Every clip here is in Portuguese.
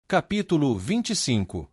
Capítulo 25.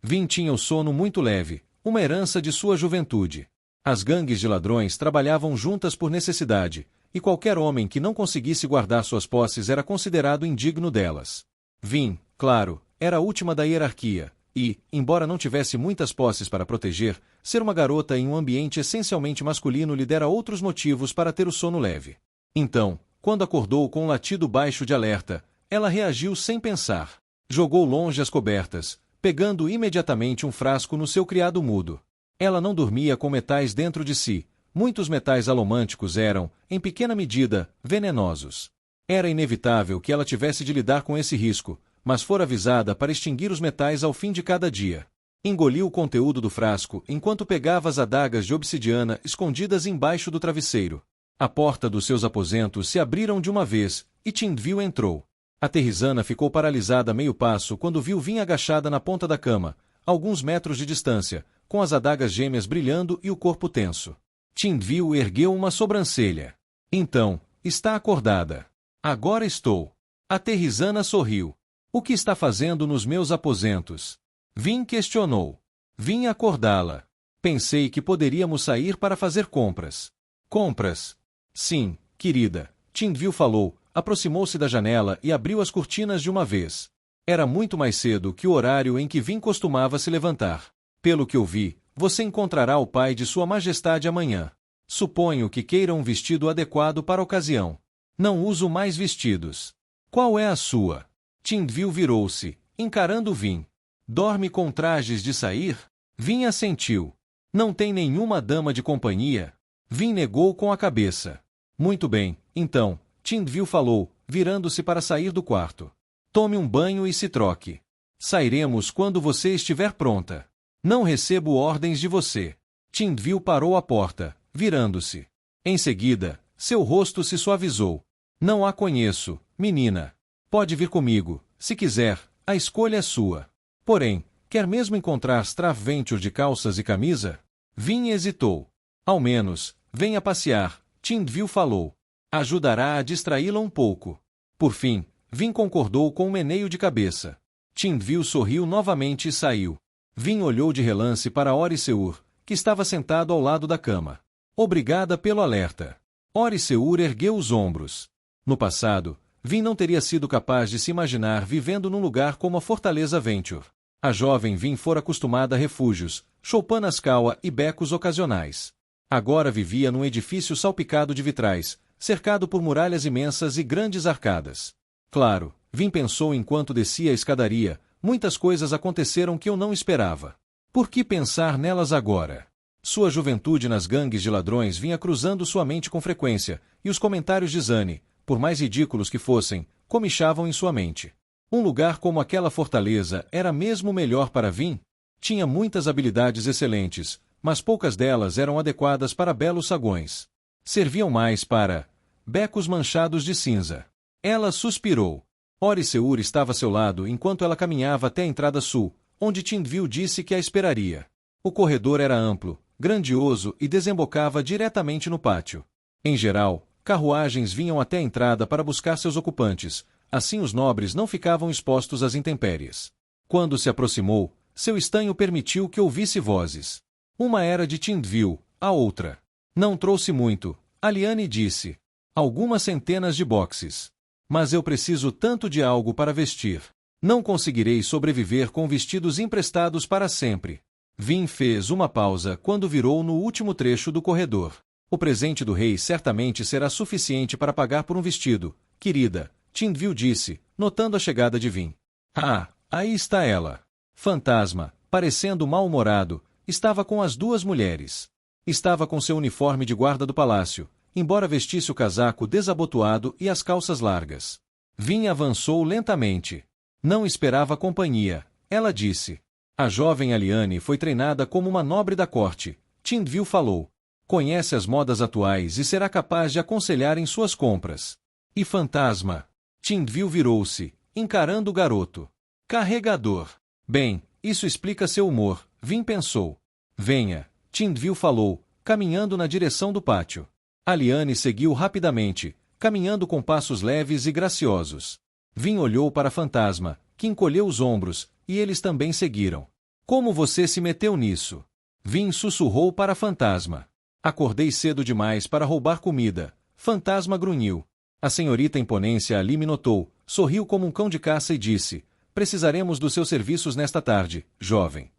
Vin tinha o sono muito leve, uma herança de sua juventude. As gangues de ladrões trabalhavam juntas por necessidade, e qualquer homem que não conseguisse guardar suas posses era considerado indigno delas. Vin, claro, era a última da hierarquia, e, embora não tivesse muitas posses para proteger, ser uma garota em um ambiente essencialmente masculino lhe dera outros motivos para ter o sono leve. Então, quando acordou com um latido baixo de alerta, ela reagiu sem pensar. Jogou longe as cobertas, pegando imediatamente um frasco no seu criado mudo. Ela não dormia com metais dentro de si. Muitos metais alomânticos eram, em pequena medida, venenosos. Era inevitável que ela tivesse de lidar com esse risco, mas fora avisada para extinguir os metais ao fim de cada dia. Engoliu o conteúdo do frasco enquanto pegava as adagas de obsidiana escondidas embaixo do travesseiro. A porta dos seus aposentos se abriram de uma vez, e Tindvil entrou. A Terrizana ficou paralisada a meio passo quando viu Vin agachada na ponta da cama, alguns metros de distância, com as adagas gêmeas brilhando e o corpo tenso. Tindvil ergueu uma sobrancelha. Então, está acordada. Agora estou. A Terrizana sorriu. O que está fazendo nos meus aposentos? Vin questionou. Vim acordá-la. Pensei que poderíamos sair para fazer compras. Compras? Sim, querida. Tindvil falou, aproximou-se da janela e abriu as cortinas de uma vez. Era muito mais cedo que o horário em que Vin costumava se levantar. Pelo que ouvi, você encontrará o pai de Sua Majestade amanhã. Suponho que queira um vestido adequado para a ocasião. Não uso mais vestidos. Qual é a sua? Tindvil virou-se, encarando Vin. Dorme com trajes de sair? Vin assentiu. Não tem nenhuma dama de companhia? Vin negou com a cabeça. Muito bem, então, Tindvil falou, virando-se para sair do quarto. Tome um banho e se troque. Sairemos quando você estiver pronta. Não recebo ordens de você. Tindvil parou à porta, virando-se. Em seguida, seu rosto se suavizou. Não a conheço, menina. Pode vir comigo, se quiser, a escolha é sua. Porém, quer mesmo encontrar Stravventure de calças e camisa? Vin hesitou. Ao menos, venha passear, Tindvil falou. Ajudará a distraí-la um pouco. Por fim, Vin concordou com um meneio de cabeça. Tindvil sorriu novamente e saiu. Vin olhou de relance para Oriseur, que estava sentado ao lado da cama. Obrigada pelo alerta. Oriseur ergueu os ombros. No passado, Vin não teria sido capaz de se imaginar vivendo num lugar como a Fortaleza Venture. A jovem Vin fora acostumada a refúgios, choupanascaua e becos ocasionais. Agora vivia num edifício salpicado de vitrais, cercado por muralhas imensas e grandes arcadas. Claro, Vin pensou enquanto descia a escadaria, muitas coisas aconteceram que eu não esperava. Por que pensar nelas agora? Sua juventude nas gangues de ladrões vinha cruzando sua mente com frequência, e os comentários de Zane, por mais ridículos que fossem, comichavam em sua mente. Um lugar como aquela fortaleza era mesmo melhor para Vin? Tinha muitas habilidades excelentes, mas poucas delas eram adequadas para belos sagões. Serviam mais para becos manchados de cinza. Ela suspirou. Oriseur estava a seu lado enquanto ela caminhava até a entrada sul, onde Tindvil disse que a esperaria. O corredor era amplo, grandioso e desembocava diretamente no pátio. Em geral, carruagens vinham até a entrada para buscar seus ocupantes, assim os nobres não ficavam expostos às intempéries. Quando se aproximou, seu estanho permitiu que ouvisse vozes. Uma era de Tindvil, a outra. Não trouxe muito, Aliane disse. Algumas centenas de boxes. Mas eu preciso tanto de algo para vestir. Não conseguirei sobreviver com vestidos emprestados para sempre. Vin fez uma pausa quando virou no último trecho do corredor. O presente do rei certamente será suficiente para pagar por um vestido, querida, Tindvil disse, notando a chegada de Vin. Ah, aí está ela. Fantasma, parecendo mal-humorado, estava com as duas mulheres. Estava com seu uniforme de guarda do palácio, embora vestisse o casaco desabotoado e as calças largas. Vin avançou lentamente. Não esperava companhia, ela disse. A jovem Aliane foi treinada como uma nobre da corte, Tindvil falou. Conhece as modas atuais e será capaz de aconselhar em suas compras. E fantasma? Tindvil virou-se, encarando o garoto. Carregador. Bem, isso explica seu humor, Vin pensou. Venha, Tindvil falou, caminhando na direção do pátio. Aliane seguiu rapidamente, caminhando com passos leves e graciosos. Vin olhou para Fantasma, que encolheu os ombros, e eles também seguiram. Como você se meteu nisso? Vin sussurrou para Fantasma. Acordei cedo demais para roubar comida. Fantasma grunhiu. A senhorita Imponência ali me notou, sorriu como um cão de caça e disse: precisaremos dos seus serviços nesta tarde, jovem.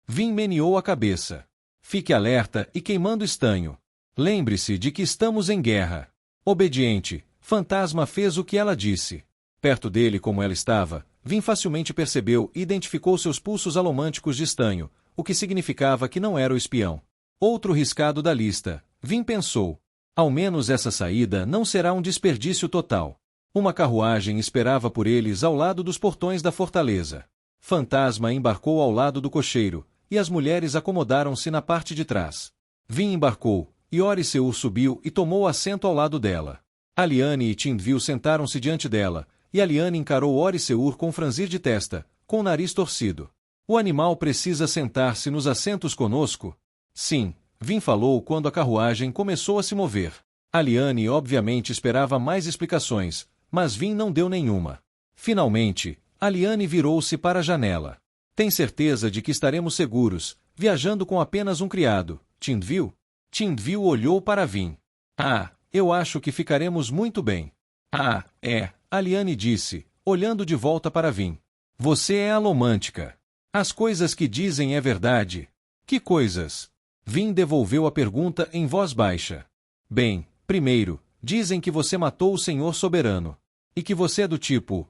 Vin meneou a cabeça. Fique alerta e queimando estanho. Lembre-se de que estamos em guerra. Obediente, Fantasma fez o que ela disse. Perto dele como ela estava, Vin facilmente percebeu e identificou seus pulsos alomânticos de estanho, o que significava que não era o espião. Outro riscado da lista, Vin pensou. Ao menos essa saída não será um desperdício total. Uma carruagem esperava por eles ao lado dos portões da fortaleza. Fantasma embarcou ao lado do cocheiro, e as mulheres acomodaram-se na parte de trás. Vin embarcou, e Oriceur subiu e tomou assento ao lado dela. Aliane e Tindvil sentaram-se diante dela, e Aliane encarou Oriceur com franzir de testa, com o nariz torcido. O animal precisa sentar-se nos assentos conosco? Sim, Vin falou quando a carruagem começou a se mover. Aliane obviamente esperava mais explicações, mas Vin não deu nenhuma. Finalmente, Aliane virou-se para a janela. Tem certeza de que estaremos seguros, viajando com apenas um criado, Tindvil? Tindvil olhou para Vin. Ah, eu acho que ficaremos muito bem. Ah, é, Aliane disse, olhando de volta para Vin. Você é alomântica. As coisas que dizem é verdade. Que coisas? Vin devolveu a pergunta em voz baixa. Bem, primeiro, dizem que você matou o Senhor Soberano. E que você é do tipo,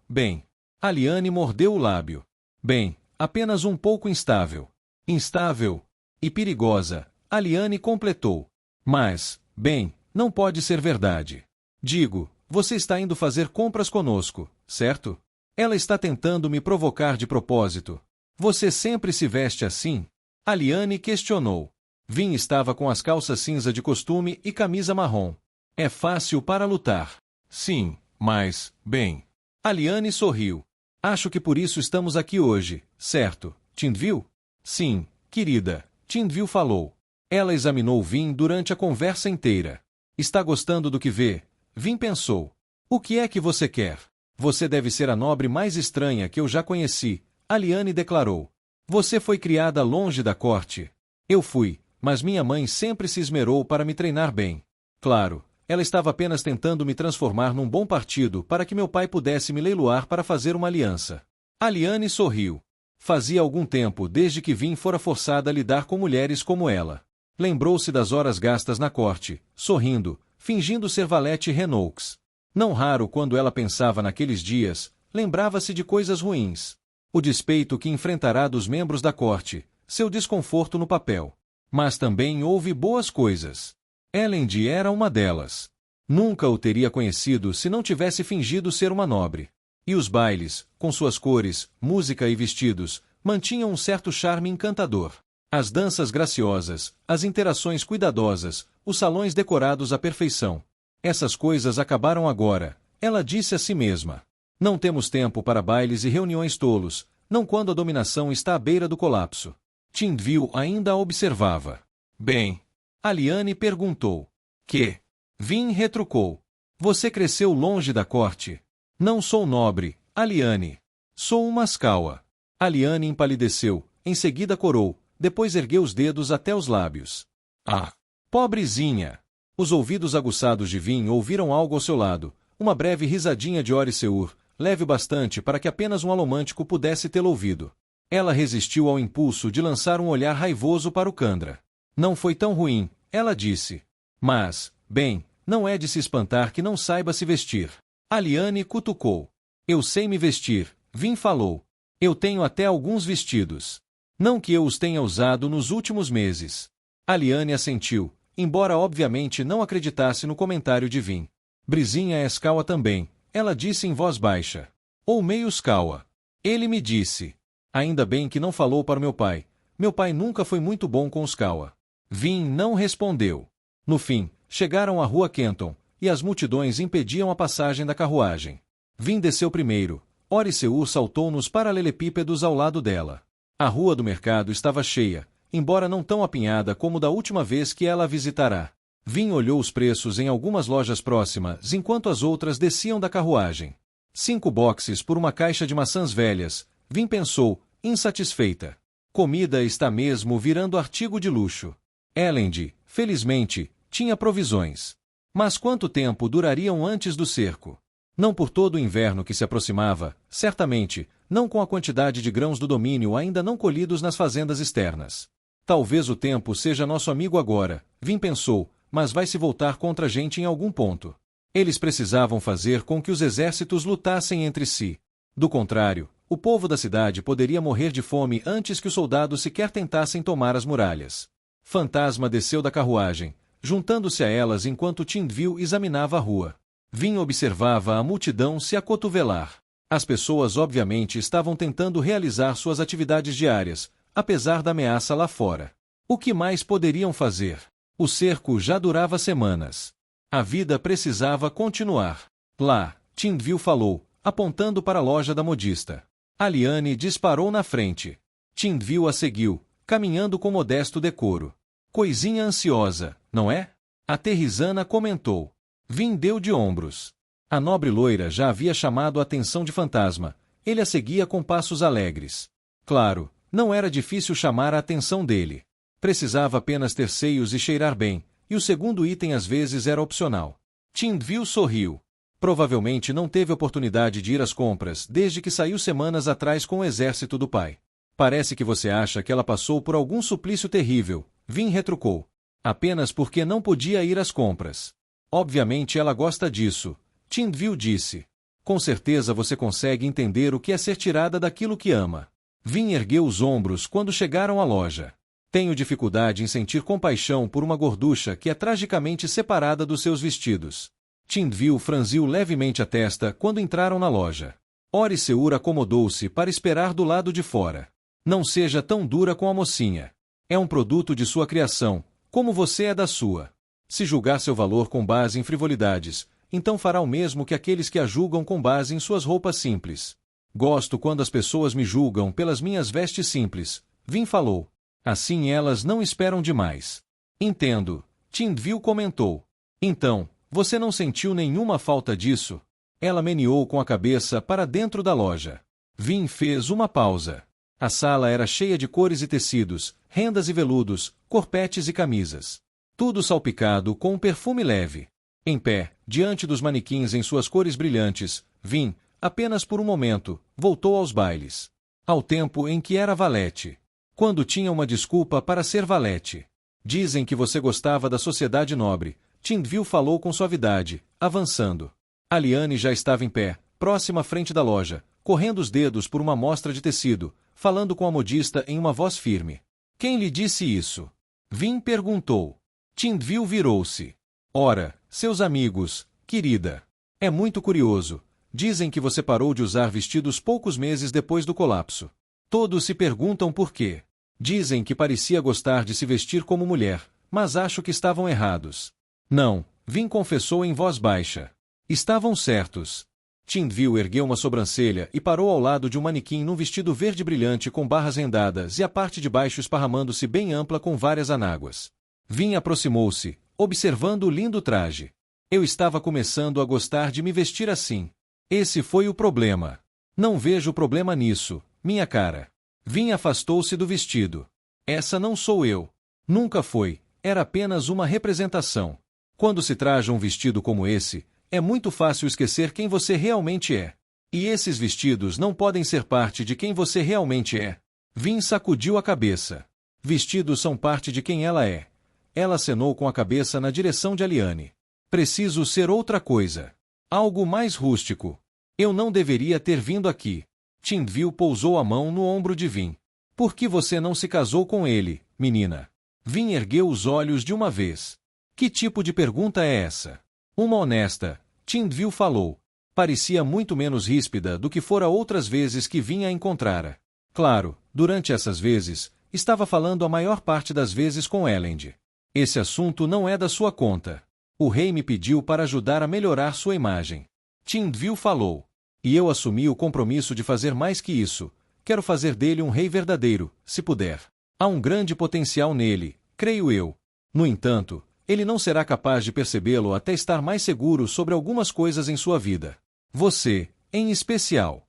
bem. Aliane mordeu o lábio. Bem, apenas um pouco instável. Instável e perigosa, Aliane completou. Mas, bem, não pode ser verdade. Digo, você está indo fazer compras conosco, certo? Ela está tentando me provocar de propósito. Você sempre se veste assim? Aliane questionou. Vin estava com as calças cinza de costume e camisa marrom. É fácil para lutar. Sim, mas, bem. Aliane sorriu. Acho que por isso estamos aqui hoje, certo, Tindvil? Sim, querida, Tindvil falou. Ela examinou Vin durante a conversa inteira. Está gostando do que vê? Vin pensou. O que é que você quer? Você deve ser a nobre mais estranha que eu já conheci, Aliane declarou. Você foi criada longe da corte. Eu fui, mas minha mãe sempre se esmerou para me treinar bem. Claro, ela estava apenas tentando me transformar num bom partido para que meu pai pudesse me leiloar para fazer uma aliança. Aliane sorriu. Fazia algum tempo desde que Vin fora forçada a lidar com mulheres como ela. Lembrou-se das horas gastas na corte, sorrindo, fingindo ser valete Renaux. Não raro quando ela pensava naqueles dias, lembrava-se de coisas ruins. O despeito que enfrentará dos membros da corte, seu desconforto no papel. Mas também houve boas coisas. Elendil era uma delas. Nunca o teria conhecido se não tivesse fingido ser uma nobre. E os bailes, com suas cores, música e vestidos, mantinham um certo charme encantador. As danças graciosas, as interações cuidadosas, os salões decorados à perfeição. Essas coisas acabaram agora, ela disse a si mesma. Não temos tempo para bailes e reuniões tolos, não quando a dominação está à beira do colapso. Tindvil ainda a observava. Bem, Aliane perguntou. Que? Vin retrucou. Você cresceu longe da corte. Não sou nobre, Aliane. Sou uma Skaua. Aliane empalideceu, em seguida corou, depois ergueu os dedos até os lábios. Ah! Pobrezinha! Os ouvidos aguçados de Vin ouviram algo ao seu lado, uma breve risadinha de Oriceur, leve bastante para que apenas um alomântico pudesse tê-lo ouvido. Ela resistiu ao impulso de lançar um olhar raivoso para o Kandra. Não foi tão ruim, ela disse. Mas, bem, não é de se espantar que não saiba se vestir. Aliane cutucou. Eu sei me vestir, Vin falou. Eu tenho até alguns vestidos. Não que eu os tenha usado nos últimos meses. Aliane assentiu, embora obviamente não acreditasse no comentário de Vin. Brisinha é Skaua também, ela disse em voz baixa. Ou meio Skaua. Ele me disse. Ainda bem que não falou para meu pai. Meu pai nunca foi muito bom com os Skaua. Vin não respondeu. No fim, chegaram à rua Kenton, e as multidões impediam a passagem da carruagem. Vin desceu primeiro. Oriceur saltou nos paralelepípedos ao lado dela. A rua do mercado estava cheia, embora não tão apinhada como da última vez que ela a visitará. Vin olhou os preços em algumas lojas próximas enquanto as outras desciam da carruagem. 5 boxes por uma caixa de maçãs velhas, Vin pensou, insatisfeita. Comida está mesmo virando artigo de luxo. Elend, felizmente, tinha provisões. Mas quanto tempo durariam antes do cerco? Não por todo o inverno que se aproximava, certamente, não com a quantidade de grãos do domínio ainda não colhidos nas fazendas externas. Talvez o tempo seja nosso amigo agora, Vin pensou, mas vai se voltar contra a gente em algum ponto. Eles precisavam fazer com que os exércitos lutassem entre si. Do contrário, o povo da cidade poderia morrer de fome antes que os soldados sequer tentassem tomar as muralhas. Fantasma desceu da carruagem, juntando-se a elas enquanto Tindvil examinava a rua. Vin observava a multidão se acotovelar. As pessoas obviamente estavam tentando realizar suas atividades diárias, apesar da ameaça lá fora. O que mais poderiam fazer? O cerco já durava semanas. A vida precisava continuar. Lá, Tindvil falou, apontando para a loja da modista. Aliane disparou na frente. Tindvil a seguiu, caminhando com modesto decoro. Coisinha ansiosa, não é? A Terrizana comentou. Vin deu de ombros. A nobre loira já havia chamado a atenção de Fantasma. Ele a seguia com passos alegres. Claro, não era difícil chamar a atenção dele. Precisava apenas ter seios e cheirar bem, e o segundo item às vezes era opcional. Tindvil sorriu. Provavelmente não teve oportunidade de ir às compras desde que saiu semanas atrás com o exército do pai. Parece que você acha que ela passou por algum suplício terrível, Vin retrucou. Apenas porque não podia ir às compras. Obviamente ela gosta disso, Tindvil disse. Com certeza você consegue entender o que é ser tirada daquilo que ama. Vin ergueu os ombros quando chegaram à loja. Tenho dificuldade em sentir compaixão por uma gorducha que é tragicamente separada dos seus vestidos. Tindvil franziu levemente a testa quando entraram na loja. Orisseur acomodou-se para esperar do lado de fora. Não seja tão dura com a mocinha. É um produto de sua criação, como você é da sua. Se julgar seu valor com base em frivolidades, então fará o mesmo que aqueles que a julgam com base em suas roupas simples. Gosto quando as pessoas me julgam pelas minhas vestes simples, Vin falou. Assim elas não esperam demais. Entendo, Tindvil comentou. Então, você não sentiu nenhuma falta disso? Ela meneou com a cabeça para dentro da loja. Vin fez uma pausa. A sala era cheia de cores e tecidos, rendas e veludos, corpetes e camisas. Tudo salpicado com um perfume leve. Em pé, diante dos manequins em suas cores brilhantes, Vin, apenas por um momento, voltou aos bailes. Ao tempo em que era valete. Quando tinha uma desculpa para ser valete. Dizem que você gostava da sociedade nobre, Tindvil falou com suavidade, avançando. Aliane já estava em pé, próxima à frente da loja, correndo os dedos por uma amostra de tecido, falando com a modista em uma voz firme. Quem lhe disse isso? Vin perguntou. Tindvil virou-se. Ora, seus amigos, querida. É muito curioso. Dizem que você parou de usar vestidos poucos meses depois do colapso. Todos se perguntam por quê. Dizem que parecia gostar de se vestir como mulher, mas acho que estavam errados. Não, Vin confessou em voz baixa. Estavam certos. Tindvil ergueu uma sobrancelha e parou ao lado de um manequim num vestido verde brilhante com barras rendadas e a parte de baixo esparramando-se bem ampla com várias anáguas. Vin aproximou-se, observando o lindo traje. Eu estava começando a gostar de me vestir assim. Esse foi o problema. Não vejo problema nisso, minha cara. Vin afastou-se do vestido. Essa não sou eu. Nunca foi, era apenas uma representação. Quando se traja um vestido como esse, é muito fácil esquecer quem você realmente é. E esses vestidos não podem ser parte de quem você realmente é. Vin sacudiu a cabeça. Vestidos são parte de quem ela é. Ela acenou com a cabeça na direção de Aliane. Preciso ser outra coisa. Algo mais rústico. Eu não deveria ter vindo aqui. Tindvil pousou a mão no ombro de Vin. Por que você não se casou com ele, menina? Vin ergueu os olhos de uma vez. Que tipo de pergunta é essa? Uma honesta, Tindvil falou. Parecia muito menos ríspida do que fora outras vezes que Vin a encontrara. Claro, durante essas vezes, estava falando a maior parte das vezes com Elend. Esse assunto não é da sua conta. O rei me pediu para ajudar a melhorar sua imagem. Tindvil falou. E eu assumi o compromisso de fazer mais que isso. Quero fazer dele um rei verdadeiro, se puder. Há um grande potencial nele, creio eu. No entanto, ele não será capaz de percebê-lo até estar mais seguro sobre algumas coisas em sua vida. Você, em especial.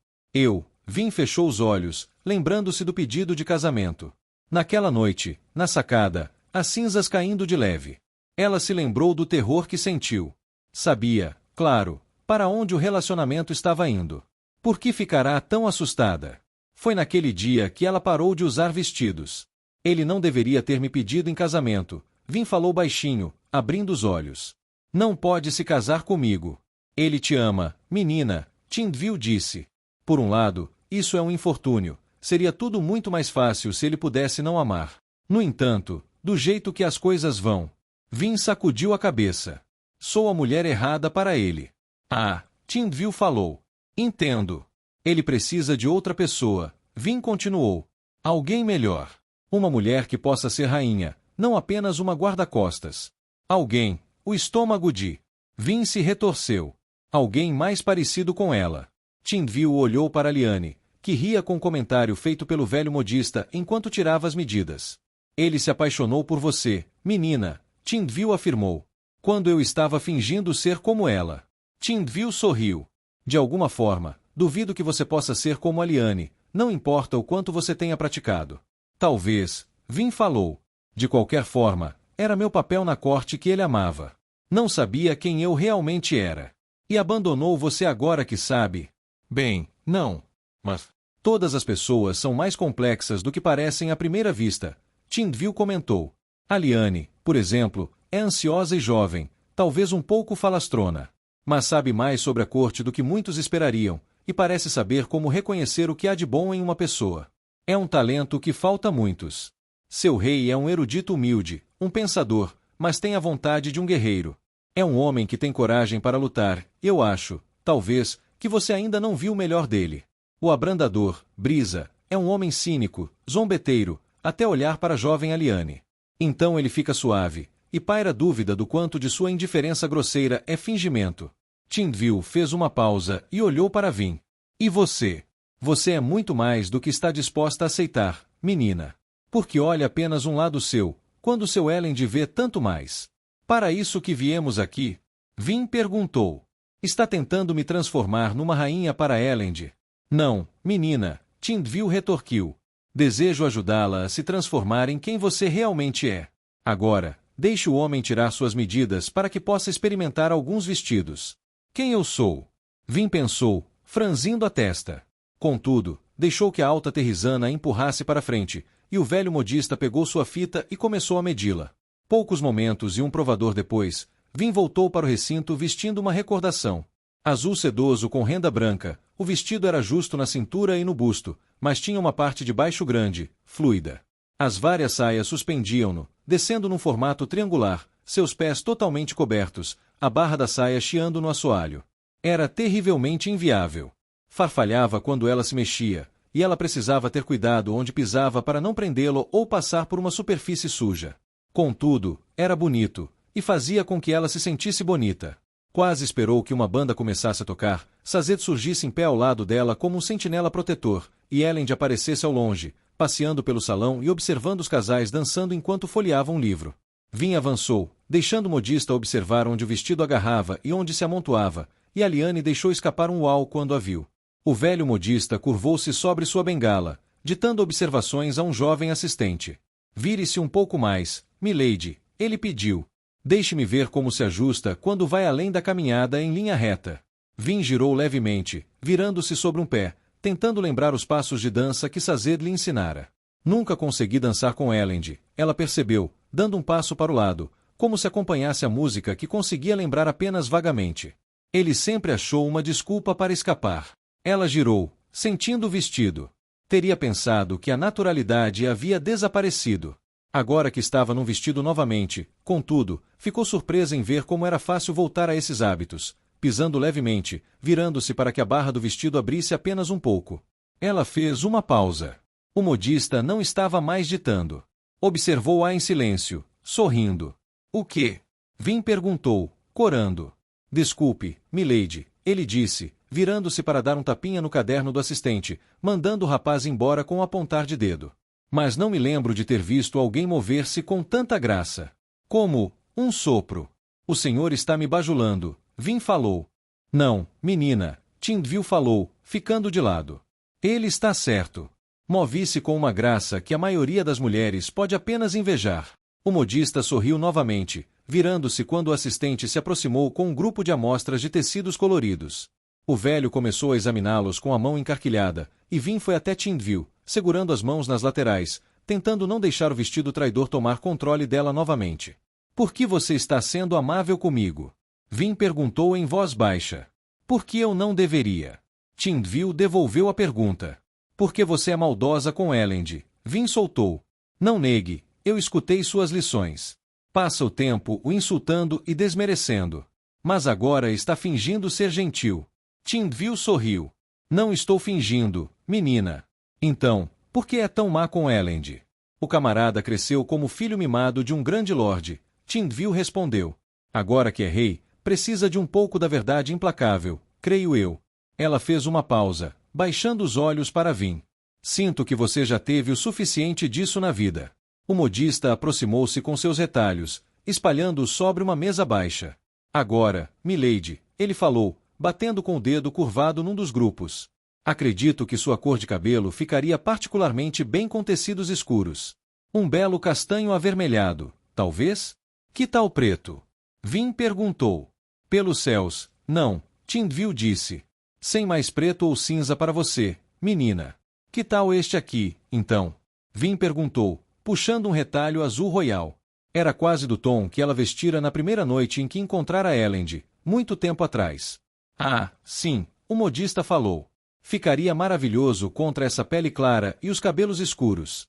Vim fechou os olhos, lembrando-se do pedido de casamento. Naquela noite, na sacada, as cinzas caindo de leve. Ela se lembrou do terror que sentiu. Sabia, claro, para onde o relacionamento estava indo. Por que ficará tão assustada? Foi naquele dia que ela parou de usar vestidos. Ele não deveria ter me pedido em casamento. Vim falou baixinho, abrindo os olhos. Não pode se casar comigo. Ele te ama, menina, Tindville disse. Por um lado, isso é um infortúnio. Seria tudo muito mais fácil se ele pudesse não amar. No entanto, do jeito que as coisas vão. Vim sacudiu a cabeça. Sou a mulher errada para ele. Ah, Tindville falou. Entendo. Ele precisa de outra pessoa. Vim continuou. Alguém melhor. Uma mulher que possa ser rainha, não apenas uma guarda-costas. Alguém, o estômago de. Vim se retorceu. Alguém mais parecido com ela. Tindville olhou para Liane, que ria com o comentário feito pelo velho modista enquanto tirava as medidas. Ele se apaixonou por você, menina, Tindville afirmou. Quando eu estava fingindo ser como ela. Tindville sorriu. De alguma forma, duvido que você possa ser como a Liane, não importa o quanto você tenha praticado. Talvez, Vim falou. De qualquer forma, era meu papel na corte que ele amava. Não sabia quem eu realmente era. E abandonou você agora que sabe? Bem, não. Mas todas as pessoas são mais complexas do que parecem à primeira vista, Tindville comentou. A Liane, por exemplo, é ansiosa e jovem, talvez um pouco falastrona. Mas sabe mais sobre a corte do que muitos esperariam, e parece saber como reconhecer o que há de bom em uma pessoa. É um talento que falta a muitos. Seu rei é um erudito humilde, um pensador, mas tem a vontade de um guerreiro. É um homem que tem coragem para lutar, eu acho, talvez, que você ainda não viu o melhor dele. O abrandador, Brisa, é um homem cínico, zombeteiro, até olhar para a jovem Aliane. Então ele fica suave, e paira dúvida do quanto de sua indiferença grosseira é fingimento. Tindville fez uma pausa e olhou para Vim. E você? Você é muito mais do que está disposta a aceitar, menina. Porque olha apenas um lado seu, quando seu Elend vê tanto mais. Para isso que viemos aqui? Vim perguntou. Está tentando me transformar numa rainha para Elend? Não, menina, Tindville retorquiu. Desejo ajudá-la a se transformar em quem você realmente é. Agora, deixe o homem tirar suas medidas para que possa experimentar alguns vestidos. Quem eu sou? Vim pensou, franzindo a testa. Contudo, deixou que a alta terrisana a empurrasse para frente, e o velho modista pegou sua fita e começou a medi-la. Poucos momentos e um provador depois, Vim voltou para o recinto vestindo uma recordação. Azul sedoso com renda branca, o vestido era justo na cintura e no busto, mas tinha uma parte de baixo grande, fluida. As várias saias suspendiam-no, descendo num formato triangular, seus pés totalmente cobertos, a barra da saia chiando no assoalho. Era terrivelmente inviável. Farfalhava quando ela se mexia, e ela precisava ter cuidado onde pisava para não prendê-lo ou passar por uma superfície suja. Contudo, era bonito, e fazia com que ela se sentisse bonita. Quase esperou que uma banda começasse a tocar, Sazed surgisse em pé ao lado dela como um sentinela protetor, e Elend aparecesse ao longe, passeando pelo salão e observando os casais dançando enquanto folheavam um livro. Vim avançou, deixando o modista observar onde o vestido agarrava e onde se amontoava, e Aliane deixou escapar um uau quando a viu. O velho modista curvou-se sobre sua bengala, ditando observações a um jovem assistente. Vire-se um pouco mais, milady, ele pediu. Deixe-me ver como se ajusta quando vai além da caminhada em linha reta. Vim girou levemente, virando-se sobre um pé, tentando lembrar os passos de dança que Sazed lhe ensinara. Nunca consegui dançar com Elend, ela percebeu, dando um passo para o lado, como se acompanhasse a música que conseguia lembrar apenas vagamente. Ele sempre achou uma desculpa para escapar. Ela girou, sentindo o vestido. Teria pensado que a naturalidade havia desaparecido. Agora que estava num vestido novamente, contudo, ficou surpresa em ver como era fácil voltar a esses hábitos, pisando levemente, virando-se para que a barra do vestido abrisse apenas um pouco. Ela fez uma pausa. O modista não estava mais ditando. Observou-a em silêncio, sorrindo. O quê? Vim perguntou, corando. Desculpe, milady, ele disse, virando-se para dar um tapinha no caderno do assistente, mandando o rapaz embora com um apontar de dedo. Mas não me lembro de ter visto alguém mover-se com tanta graça. Como um sopro. O senhor está me bajulando, Vim falou. Não, menina, Tindvil falou, ficando de lado. Ele está certo. Move-se com uma graça que a maioria das mulheres pode apenas invejar. O modista sorriu novamente, virando-se quando o assistente se aproximou com um grupo de amostras de tecidos coloridos. O velho começou a examiná-los com a mão encarquilhada, e Vin foi até Tindvil, segurando as mãos nas laterais, tentando não deixar o vestido traidor tomar controle dela novamente. Por que você está sendo amável comigo? Vin perguntou em voz baixa. Por que eu não deveria? Tindvil devolveu a pergunta. Porque você é maldosa com Elend. Vin soltou. Não negue, eu escutei suas lições. Passa o tempo o insultando e desmerecendo. Mas agora está fingindo ser gentil. Tindvil sorriu. Não estou fingindo, menina. Então, por que é tão má com Elend? O camarada cresceu como filho mimado de um grande lorde. Tindvil respondeu. Agora que é rei, precisa de um pouco da verdade implacável, creio eu. Ela fez uma pausa, baixando os olhos para Vin. Sinto que você já teve o suficiente disso na vida. O modista aproximou-se com seus retalhos, espalhando-os sobre uma mesa baixa. Agora, milady, ele falou, batendo com o dedo curvado num dos grupos. Acredito que sua cor de cabelo ficaria particularmente bem com tecidos escuros. Um belo castanho avermelhado, talvez? Que tal preto? Vin perguntou. Pelos céus, não, Tindvil disse. Sem mais preto ou cinza para você, menina. Que tal este aqui, então? Vin perguntou, puxando um retalho azul royal. Era quase do tom que ela vestira na primeira noite em que encontrara Elend, muito tempo atrás. Ah, sim, o modista falou. Ficaria maravilhoso contra essa pele clara e os cabelos escuros.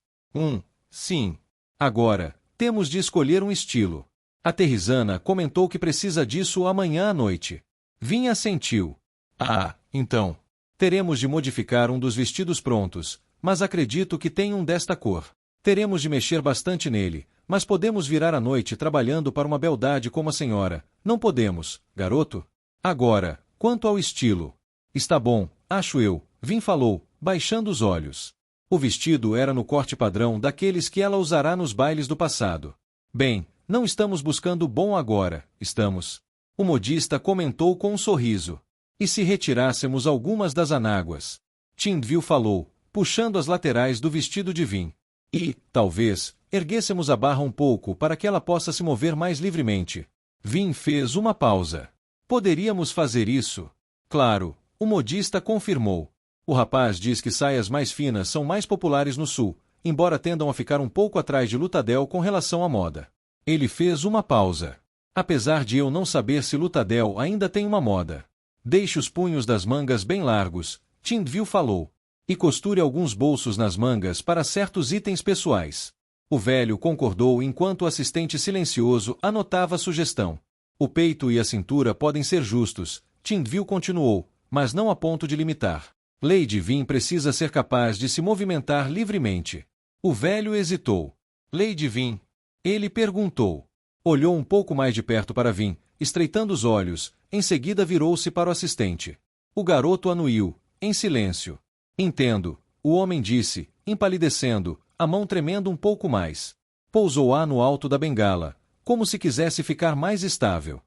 Sim. Agora, temos de escolher um estilo. A Terrizana comentou que precisa disso amanhã à noite. Vin assentiu. Ah, então. Teremos de modificar um dos vestidos prontos, mas acredito que tem um desta cor. Teremos de mexer bastante nele, mas podemos virar a noite trabalhando para uma beldade como a senhora. Não podemos, garoto? Agora, quanto ao estilo. Está bom, acho eu, Vin falou, baixando os olhos. O vestido era no corte padrão daqueles que ela usará nos bailes do passado. Bem, não estamos buscando o bom agora, estamos? O modista comentou com um sorriso. E se retirássemos algumas das anáguas? Tindvil falou, puxando as laterais do vestido de Vin. E, talvez, erguêssemos a barra um pouco para que ela possa se mover mais livremente. Vin fez uma pausa. Poderíamos fazer isso? Claro, o modista confirmou. O rapaz diz que saias mais finas são mais populares no sul, embora tendam a ficar um pouco atrás de Lutadel com relação à moda. Ele fez uma pausa. Apesar de eu não saber se Lutadel ainda tem uma moda. Deixe os punhos das mangas bem largos, Tindvil falou. E costure alguns bolsos nas mangas para certos itens pessoais. O velho concordou enquanto o assistente silencioso anotava a sugestão. O peito e a cintura podem ser justos, Tindvil continuou, mas não a ponto de limitar. Lady Vin precisa ser capaz de se movimentar livremente. O velho hesitou. Lady Vin? Ele perguntou. Olhou um pouco mais de perto para Vin, estreitando os olhos, em seguida virou-se para o assistente. O garoto anuiu, em silêncio. Entendo, o homem disse, empalidecendo, a mão tremendo um pouco mais. Pousou-a no alto da bengala, como se quisesse ficar mais estável.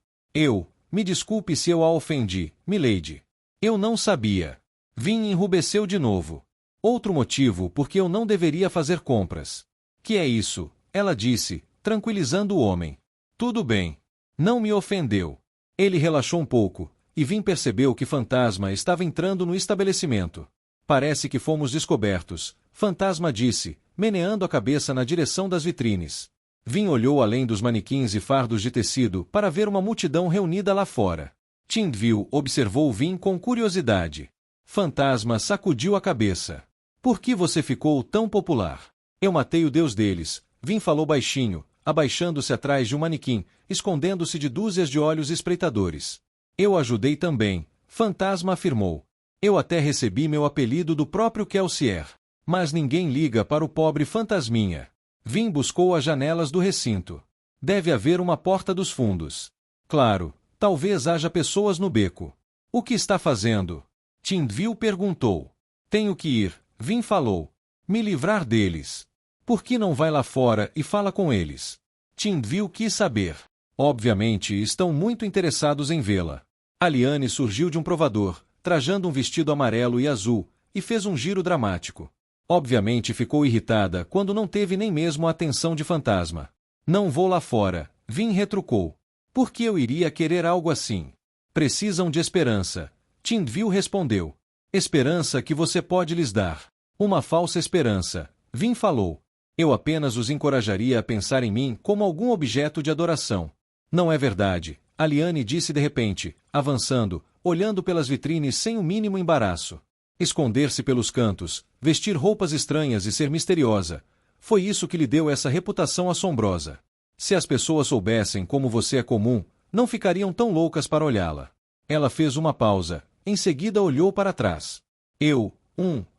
Me desculpe se eu a ofendi, milady. Eu não sabia. Vin enrubesceu de novo. Outro motivo por que eu não deveria fazer compras. Que é isso? Ela disse, tranquilizando o homem. Tudo bem. Não me ofendeu. Ele relaxou um pouco, e Vin percebeu que Fantasma estava entrando no estabelecimento. Parece que fomos descobertos, Fantasma disse, meneando a cabeça na direção das vitrines. Vin olhou além dos manequins e fardos de tecido para ver uma multidão reunida lá fora. Tindvil observou Vin com curiosidade. Fantasma sacudiu a cabeça. Por que você ficou tão popular? Eu matei o deus deles, Vin falou baixinho, abaixando-se atrás de um manequim, escondendo-se de dúzias de olhos espreitadores. Eu ajudei também, Fantasma afirmou. Eu até recebi meu apelido do próprio Kelsier. Mas ninguém liga para o pobre fantasminha. Vin buscou as janelas do recinto. Deve haver uma porta dos fundos. Claro, talvez haja pessoas no beco. O que está fazendo? Tindvil perguntou. Tenho que ir, Vin falou. Me livrar deles. Por que não vai lá fora e fala com eles? Tindvil quis saber. Obviamente estão muito interessados em vê-la. Aliane surgiu de um provador, trajando um vestido amarelo e azul, e fez um giro dramático. Obviamente ficou irritada quando não teve nem mesmo a atenção de fantasma. Não vou lá fora, Vin retrucou. Por que eu iria querer algo assim? Precisam de esperança. Tindvil respondeu. Esperança que você pode lhes dar. Uma falsa esperança, Vin falou. Eu apenas os encorajaria a pensar em mim como algum objeto de adoração. Não é verdade, Aliane disse de repente, avançando, olhando pelas vitrines sem o mínimo embaraço. Esconder-se pelos cantos, vestir roupas estranhas e ser misteriosa. Foi isso que lhe deu essa reputação assombrosa. Se as pessoas soubessem como você é comum, não ficariam tão loucas para olhá-la. Ela fez uma pausa, em seguida olhou para trás.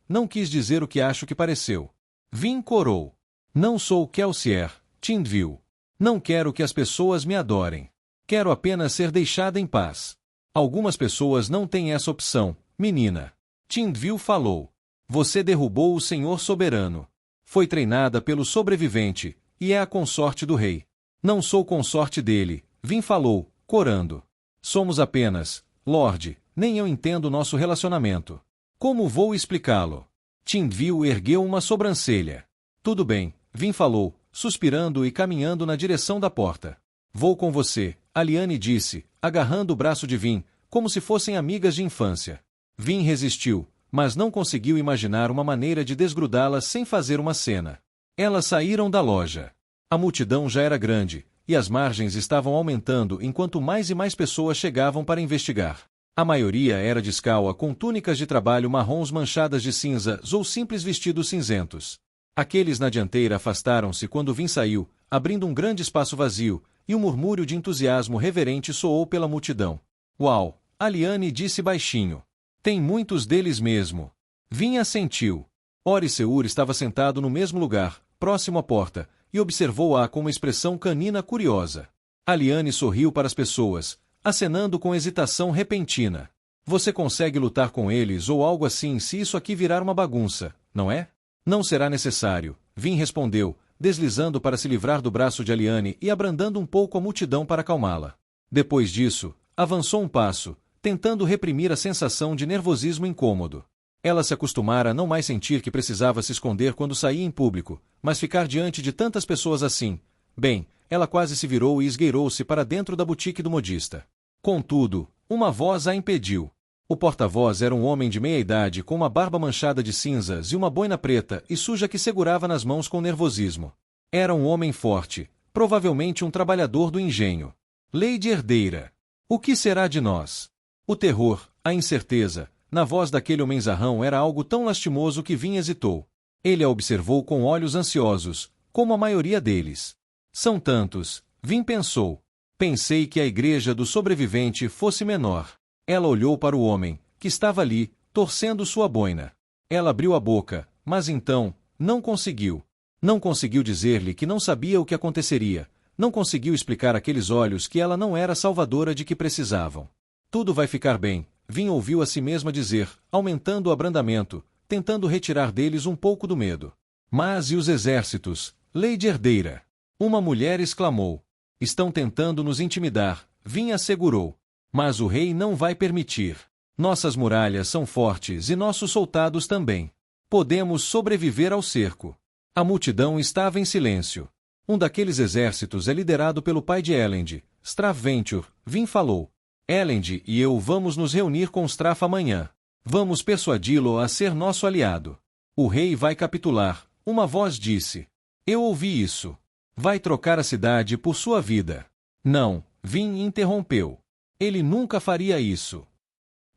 Não quis dizer o que acho que pareceu. Vin corou. Não sou Kelsier, Tindvil. Não quero que as pessoas me adorem. Quero apenas ser deixada em paz. Algumas pessoas não têm essa opção, menina. Tindvil falou. Você derrubou o Senhor Soberano. Foi treinada pelo sobrevivente, e é a consorte do rei. Não sou consorte dele, Vin falou, corando. Somos apenas, Lorde, nem eu entendo nosso relacionamento. Como vou explicá-lo? Tindvil ergueu uma sobrancelha. Tudo bem, Vin falou, suspirando e caminhando na direção da porta. Vou com você, Aliane disse, agarrando o braço de Vin, como se fossem amigas de infância. Vin resistiu, mas não conseguiu imaginar uma maneira de desgrudá-la sem fazer uma cena. Elas saíram da loja. A multidão já era grande, e as margens estavam aumentando enquanto mais e mais pessoas chegavam para investigar. A maioria era de escala com túnicas de trabalho marrons manchadas de cinza ou simples vestidos cinzentos. Aqueles na dianteira afastaram-se quando Vin saiu, abrindo um grande espaço vazio, e um murmúrio de entusiasmo reverente soou pela multidão. Uau! Aliane disse baixinho. Tem muitos deles mesmo. Vin assentiu. Orisseur estava sentado no mesmo lugar, próximo à porta, e observou-a com uma expressão canina curiosa. Aliane sorriu para as pessoas, acenando com hesitação repentina. Você consegue lutar com eles ou algo assim se isso aqui virar uma bagunça, não é? Não será necessário, Vin respondeu, deslizando para se livrar do braço de Aliane e abrandando um pouco a multidão para acalmá-la. Depois disso, avançou um passo, tentando reprimir a sensação de nervosismo incômodo. Ela se acostumara a não mais sentir que precisava se esconder quando saía em público, mas ficar diante de tantas pessoas assim. Bem, ela quase se virou e esgueirou-se para dentro da boutique do modista. Contudo, uma voz a impediu. O porta-voz era um homem de meia-idade com uma barba manchada de cinzas e uma boina preta e suja que segurava nas mãos com nervosismo. Era um homem forte, provavelmente um trabalhador do engenho. Lady Herdeira. O que será de nós? O terror, a incerteza, na voz daquele homenzarrão era algo tão lastimoso que Vin hesitou. Ele a observou com olhos ansiosos, como a maioria deles. São tantos, Vin pensou. Pensei que a igreja do sobrevivente fosse menor. Ela olhou para o homem, que estava ali, torcendo sua boina. Ela abriu a boca, mas então, não conseguiu. Não conseguiu dizer-lhe que não sabia o que aconteceria. Não conseguiu explicar àqueles olhos que ela não era a salvadora de que precisavam. Tudo vai ficar bem, Vin ouviu a si mesma dizer, aumentando o abrandamento, tentando retirar deles um pouco do medo. Mas e os exércitos, Lady Herdeira? Uma mulher exclamou. Estão tentando nos intimidar, Vin assegurou. Mas o rei não vai permitir. Nossas muralhas são fortes e nossos soldados também. Podemos sobreviver ao cerco. A multidão estava em silêncio. Um daqueles exércitos é liderado pelo pai de Elend, Straventure, Vin falou. Elend e eu vamos nos reunir com Straff amanhã. Vamos persuadi-lo a ser nosso aliado. O rei vai capitular, uma voz disse. Eu ouvi isso. Vai trocar a cidade por sua vida. Não, Vin interrompeu. Ele nunca faria isso.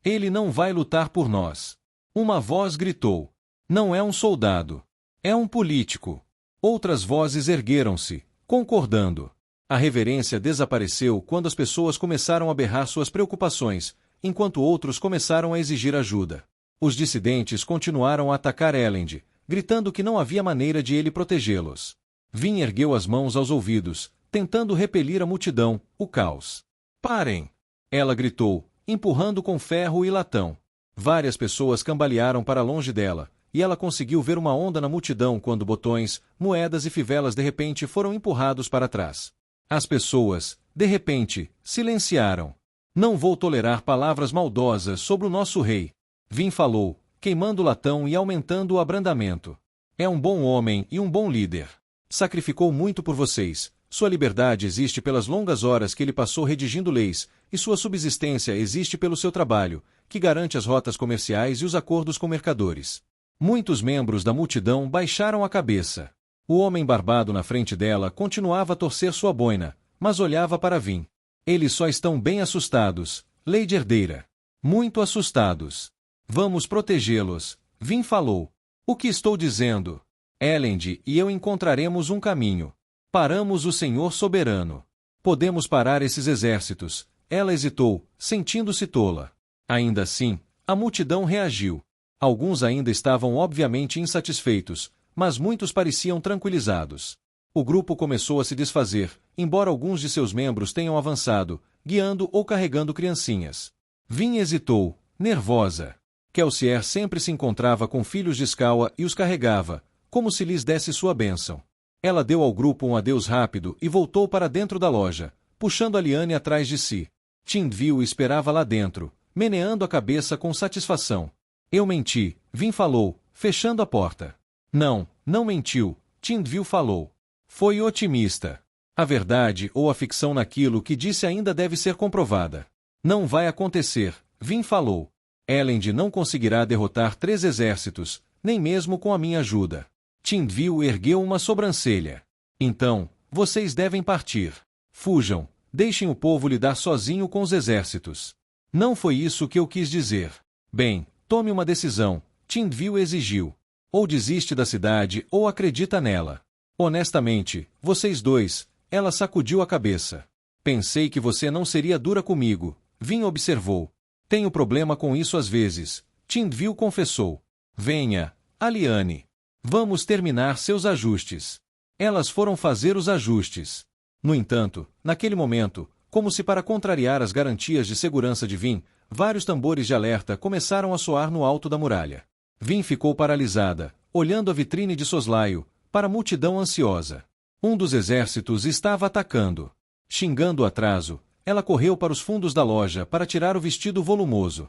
Ele não vai lutar por nós. Uma voz gritou. Não é um soldado. É um político. Outras vozes ergueram-se, concordando. A reverência desapareceu quando as pessoas começaram a berrar suas preocupações, enquanto outros começaram a exigir ajuda. Os dissidentes continuaram a atacar Elend, gritando que não havia maneira de ele protegê-los. Vin ergueu as mãos aos ouvidos, tentando repelir a multidão, o caos. Parem! Ela gritou, empurrando com ferro e latão. Várias pessoas cambalearam para longe dela, e ela conseguiu ver uma onda na multidão quando botões, moedas e fivelas de repente foram empurrados para trás. As pessoas, de repente, silenciaram. Não vou tolerar palavras maldosas sobre o nosso rei. Vim falou, queimando o latão e aumentando o abrandamento. É um bom homem e um bom líder. Sacrificou muito por vocês. Sua liberdade existe pelas longas horas que ele passou redigindo leis, e sua subsistência existe pelo seu trabalho, que garante as rotas comerciais e os acordos com mercadores. Muitos membros da multidão baixaram a cabeça. O homem barbado na frente dela continuava a torcer sua boina, mas olhava para Vin. Eles só estão bem assustados, Lady Herdeira. Muito assustados. Vamos protegê-los, Vin falou. O que estou dizendo? Elend e eu encontraremos um caminho. Paramos o Senhor soberano. Podemos parar esses exércitos. Ela hesitou, sentindo-se tola. Ainda assim, a multidão reagiu. Alguns ainda estavam obviamente insatisfeitos, mas muitos pareciam tranquilizados. O grupo começou a se desfazer, embora alguns de seus membros tenham avançado, guiando ou carregando criancinhas. Vin hesitou, nervosa. Kelsier sempre se encontrava com filhos de Skawa e os carregava, como se lhes desse sua bênção. Ela deu ao grupo um adeus rápido e voltou para dentro da loja, puxando a Liane atrás de si. Tindvil esperava lá dentro, meneando a cabeça com satisfação. Eu menti, Vin falou, fechando a porta. Não, não mentiu, Tindvil falou. Foi otimista. A verdade ou a ficção naquilo que disse ainda deve ser comprovada. Não vai acontecer, Vin falou. Elend não conseguirá derrotar 3 exércitos, nem mesmo com a minha ajuda. Tindvil ergueu uma sobrancelha. Então, vocês devem partir. Fujam, deixem o povo lidar sozinho com os exércitos. Não foi isso que eu quis dizer. Bem, tome uma decisão, Tindvil exigiu. Ou desiste da cidade ou acredita nela. Honestamente, vocês dois, ela sacudiu a cabeça. Pensei que você não seria dura comigo, Vin observou. Tenho problema com isso às vezes, Tindvil confessou. Venha, Aliane. Vamos terminar seus ajustes. Elas foram fazer os ajustes. No entanto, naquele momento, como se para contrariar as garantias de segurança de Vin, vários tambores de alerta começaram a soar no alto da muralha. Vin ficou paralisada, olhando a vitrine de soslaio, para a multidão ansiosa. Um dos exércitos estava atacando. Xingando o atraso, ela correu para os fundos da loja para tirar o vestido volumoso.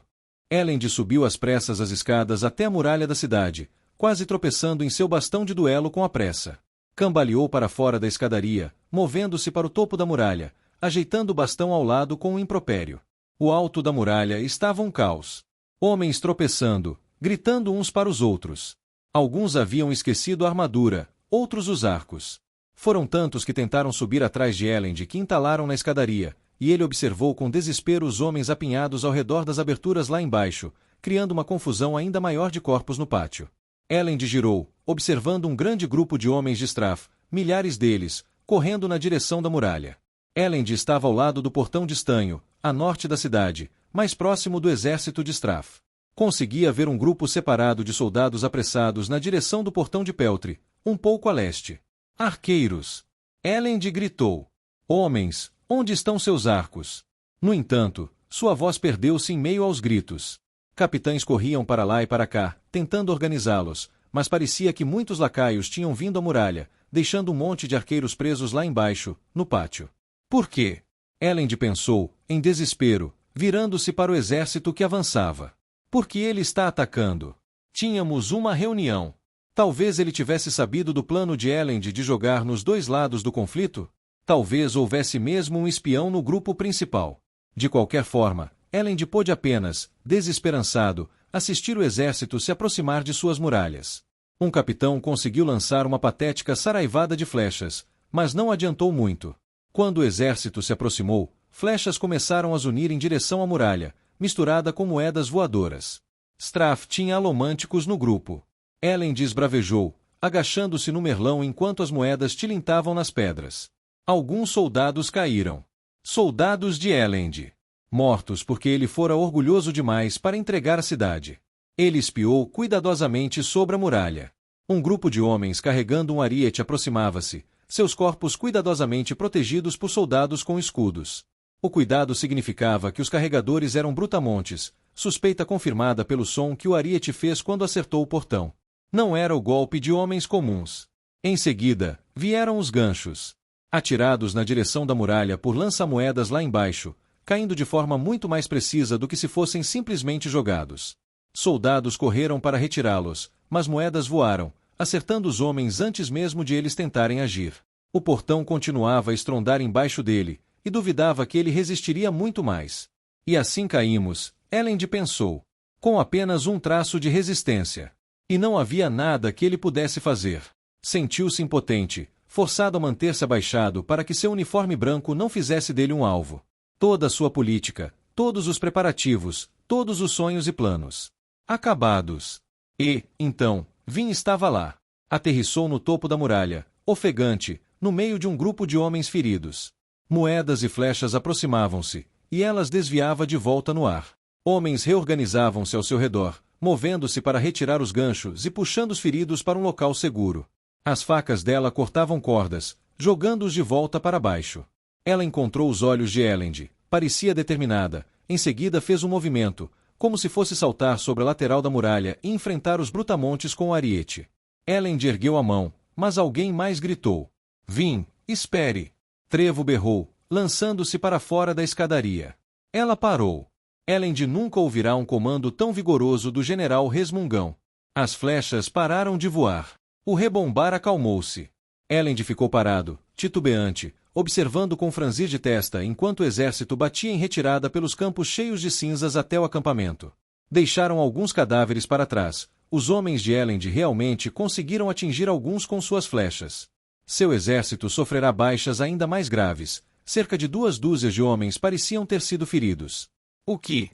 Elend subiu às pressas as escadas até a muralha da cidade, quase tropeçando em seu bastão de duelo com a pressa. Cambaleou para fora da escadaria, movendo-se para o topo da muralha, ajeitando o bastão ao lado com um impropério. O alto da muralha estava um caos. Homens tropeçando, gritando uns para os outros. Alguns haviam esquecido a armadura, outros os arcos. Foram tantos que tentaram subir atrás de Elend que entalaram na escadaria, e ele observou com desespero os homens apinhados ao redor das aberturas lá embaixo, criando uma confusão ainda maior de corpos no pátio. Elend girou, observando um grande grupo de homens de Strath, milhares deles, correndo na direção da muralha. Elend estava ao lado do portão de estanho, a norte da cidade, mais próximo do exército de Strath. Conseguia ver um grupo separado de soldados apressados na direção do portão de Peltre, um pouco a leste. Arqueiros! Elend gritou. Homens, onde estão seus arcos? No entanto, sua voz perdeu-se em meio aos gritos. Capitães corriam para lá e para cá, tentando organizá-los, mas parecia que muitos lacaios tinham vindo à muralha, deixando um monte de arqueiros presos lá embaixo, no pátio. Por quê? Elend pensou, em desespero, virando-se para o exército que avançava. Por que ele está atacando? Tínhamos uma reunião. Talvez ele tivesse sabido do plano de Elend de jogar nos dois lados do conflito? Talvez houvesse mesmo um espião no grupo principal. De qualquer forma, Elend pôde apenas, desesperançado, assistir o exército se aproximar de suas muralhas. Um capitão conseguiu lançar uma patética saraivada de flechas, mas não adiantou muito. Quando o exército se aproximou, flechas começaram a zunir em direção à muralha, misturada com moedas voadoras. Strath tinha alomânticos no grupo. Elend esbravejou, agachando-se no merlão enquanto as moedas tilintavam nas pedras. Alguns soldados caíram. Soldados de Elend. Mortos porque ele fora orgulhoso demais para entregar a cidade. Ele espiou cuidadosamente sobre a muralha. Um grupo de homens carregando um ariete aproximava-se, seus corpos cuidadosamente protegidos por soldados com escudos. O cuidado significava que os carregadores eram brutamontes, suspeita confirmada pelo som que o ariete fez quando acertou o portão. Não era o golpe de homens comuns. Em seguida, vieram os ganchos. Atirados na direção da muralha por lança-moedas lá embaixo, caindo de forma muito mais precisa do que se fossem simplesmente jogados. Soldados correram para retirá-los, mas moedas voaram, acertando os homens antes mesmo de eles tentarem agir. O portão continuava a estrondar embaixo dele, e duvidava que ele resistiria muito mais. E assim caímos, Elend pensou. Com apenas um traço de resistência. E não havia nada que ele pudesse fazer. Sentiu-se impotente, forçado a manter-se abaixado para que seu uniforme branco não fizesse dele um alvo. Toda a sua política, todos os preparativos, todos os sonhos e planos. Acabados. E, então, Vin estava lá. Aterrissou no topo da muralha, ofegante, no meio de um grupo de homens feridos. Moedas e flechas aproximavam-se, e elas desviava de volta no ar. Homens reorganizavam-se ao seu redor, movendo-se para retirar os ganchos e puxando os feridos para um local seguro. As facas dela cortavam cordas, jogando-os de volta para baixo. Ela encontrou os olhos de Elend, parecia determinada, em seguida fez um movimento, como se fosse saltar sobre a lateral da muralha e enfrentar os brutamontes com o ariete. Elend ergueu a mão, mas alguém mais gritou. Vin, espere! Trevo berrou, lançando-se para fora da escadaria. Ela parou. Elend nunca ouvirá um comando tão vigoroso do general resmungão. As flechas pararam de voar. O rebombar acalmou-se. Elend ficou parado, titubeante, observando com franzir de testa enquanto o exército batia em retirada pelos campos cheios de cinzas até o acampamento. Deixaram alguns cadáveres para trás. Os homens de Elend realmente conseguiram atingir alguns com suas flechas. Seu exército sofrerá baixas ainda mais graves. Cerca de 2 dúzias de homens pareciam ter sido feridos. O que?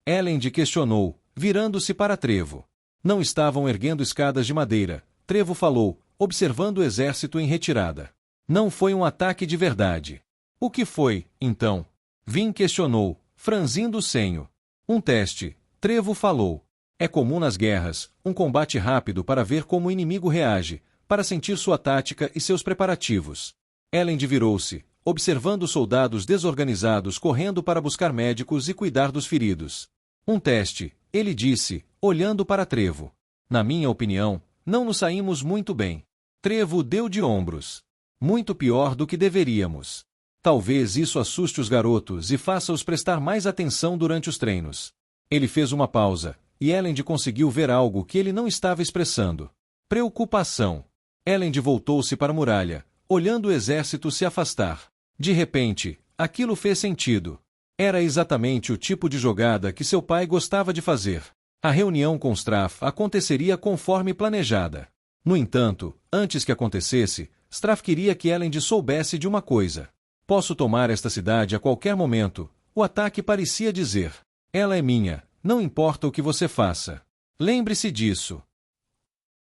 Elend questionou, virando-se para Trevo. Não estavam erguendo escadas de madeira. Trevo falou, observando o exército em retirada. Não foi um ataque de verdade. O que foi, então? Vin questionou, franzindo o senho. Um teste, Trevo falou. É comum nas guerras, um combate rápido para ver como o inimigo reage, para sentir sua tática e seus preparativos. Elend virou-se, observando os soldados desorganizados correndo para buscar médicos e cuidar dos feridos. Um teste, ele disse, olhando para Trevo. Na minha opinião, não nos saímos muito bem. Trevo deu de ombros. Muito pior do que deveríamos. Talvez isso assuste os garotos e faça-os prestar mais atenção durante os treinos. Ele fez uma pausa, e Elend conseguiu ver algo que ele não estava expressando. Preocupação. Elend voltou-se para a muralha, olhando o exército se afastar. De repente, aquilo fez sentido. Era exatamente o tipo de jogada que seu pai gostava de fazer. A reunião com Straff aconteceria conforme planejada. No entanto, antes que acontecesse, Straff queria que Elend soubesse de uma coisa. Posso tomar esta cidade a qualquer momento, o ataque parecia dizer. Ela é minha, não importa o que você faça. Lembre-se disso.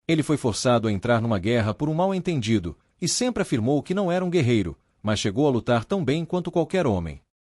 Ele foi forçado a entrar numa guerra por um mal-entendido, e sempre afirmou que não era um guerreiro, mas chegou a lutar tão bem quanto qualquer homem.